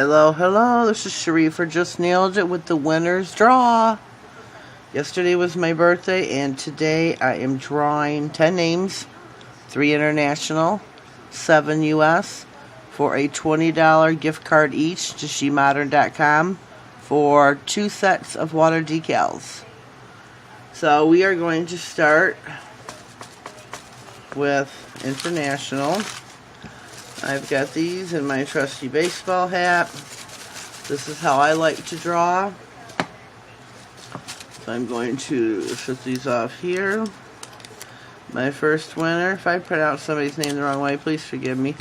Hello, hello, this is Cherie for Just Nailed It with the winner's draw. Yesterday was my birthday, and today I am drawing 10 names, 3 international, 7 US, for a $20 gift card each to shemodern.com for 2 sets of water decals. So we are going to start with international. I've got these in my trusty baseball hat. This is how I like to draw. So I'm going to set these off here. My first winner, if I pronounce somebody's name the wrong way, please forgive me.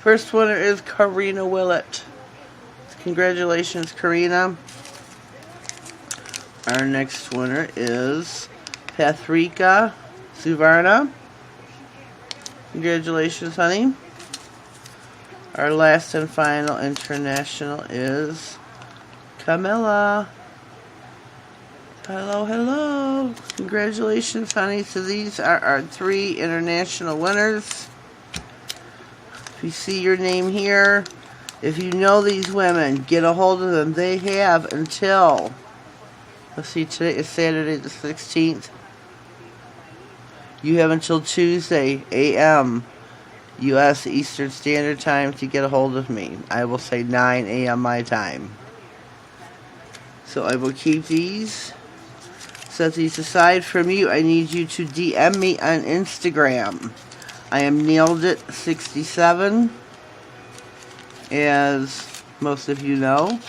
First winner is Karina Willett. Congratulations, Karina. Our next winner is Pathrika Suvarna. Congratulations, honey. Our last and final international is Camilla. Hello, hello. Congratulations, honey. So these are our 3 international winners. If you see your name here, if you know these women, get a hold of them. They have until, let's see, today is Saturday the 16th. You have until Tuesday, a.m., U.S. Eastern Standard Time to get a hold of me. I will say 9 a.m. my time. So I will keep these. Set these aside from you. I need you to DM me on Instagram. I am NailedIt67, as most of you know.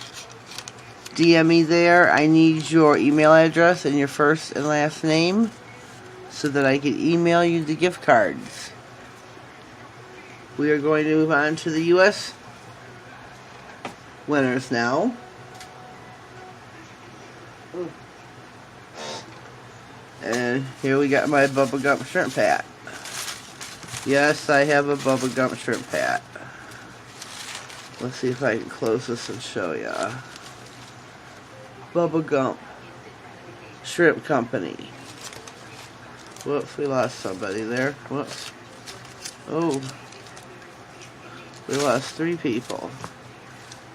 DM me there. I need your email address and your first and last name so that I can email you the gift cards. We are going to move on to the U.S. winners now. And here we got my bubblegum shrimp hat. Yes, I have a bubblegum shrimp hat. Let's see if I can close this and show ya. Bubblegum Shrimp Company. Whoops, we lost somebody there. Whoops. Oh. We lost 3 people.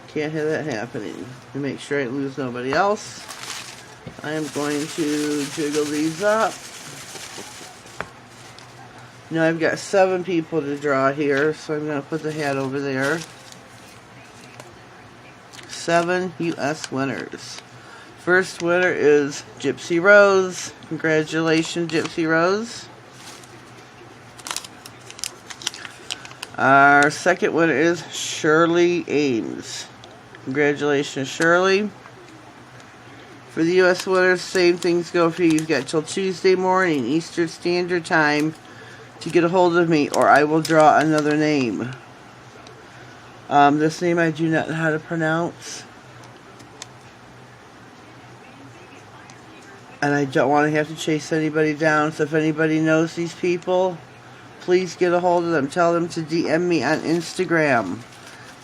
Can't have that happening. To make sure I lose nobody else, I am going to jiggle these up. Now I've got 7 people to draw here, so I'm going to put the hat over there. 7 U.S. winners. First winner is Gypsy Rose. Congratulations, Gypsy Rose. Our second winner is Shirley Ames. Congratulations, Shirley. For the U.S. winners, same things go for you. You've got till Tuesday morning, Eastern Standard Time, to get a hold of me, or I will draw another name. This name I do not know how to pronounce. And I don't want to have to chase anybody down, so if anybody knows these people, please get a hold of them. Tell them to DM me on Instagram.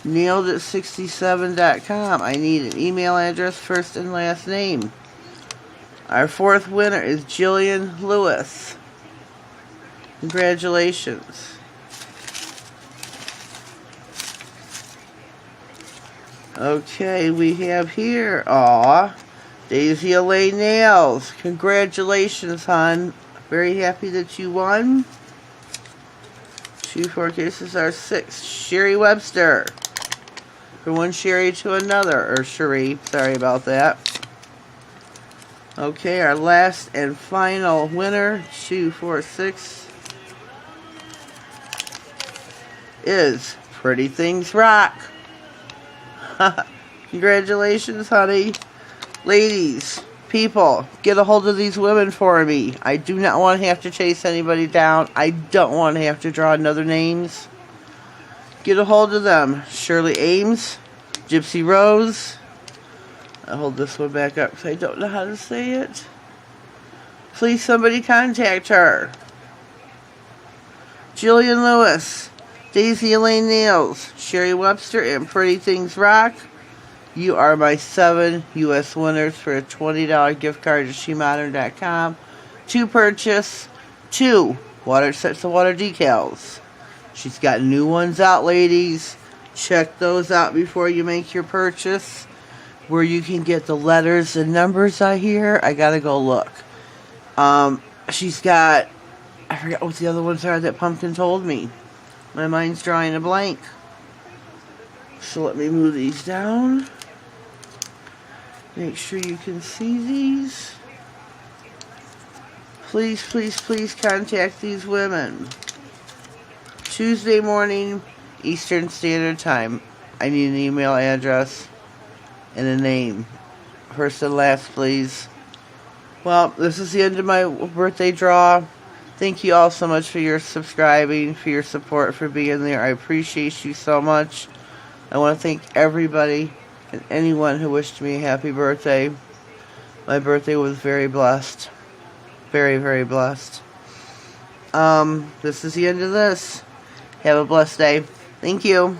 NailedIt67.com. I need an email address, first and last name. Our fourth winner is Jillian Lewis. Congratulations. Okay, we have here, Daisy Elaine Nails. Congratulations, hon. Very happy that you won. 2 4 cases are 6. Sherry Webster. From one Sherry to another. Or Cherie. Sorry about that. Okay, our last and final winner, 2 4 6, is Pretty Things Rock. Congratulations, honey. Ladies, people, get a hold of these women for me. I do not want to have to chase anybody down. I don't want to have to draw another names. Get a hold of them. Shirley Ames, Gypsy Rose. I'll hold this one back up because I don't know how to say it. Please, somebody contact her. Jillian Lewis, Daisy Elaine Nails, Sherry Webster, and Pretty Things Rock. You are my 7 U.S. winners for a $20 gift card to shemodern.com to purchase 2 sets of water decals. She's got new ones out, ladies. Check those out before you make your purchase. Where you can get the letters and numbers I hear. I gotta go look. She's got, I forgot what the other ones are that Pumpkin told me. My mind's drawing a blank. So let me move these down. Make sure you can see these. Please, please, please contact these women. Tuesday morning, Eastern Standard Time. I need an email address and a name. First and last, please. Well, this is the end of my birthday draw. Thank you all so much for your subscribing, for your support, for being there. I appreciate you so much. I want to thank everybody and anyone who wished me a happy birthday. My birthday was very blessed. Very, very blessed. This is the end of this. Have a blessed day. Thank you.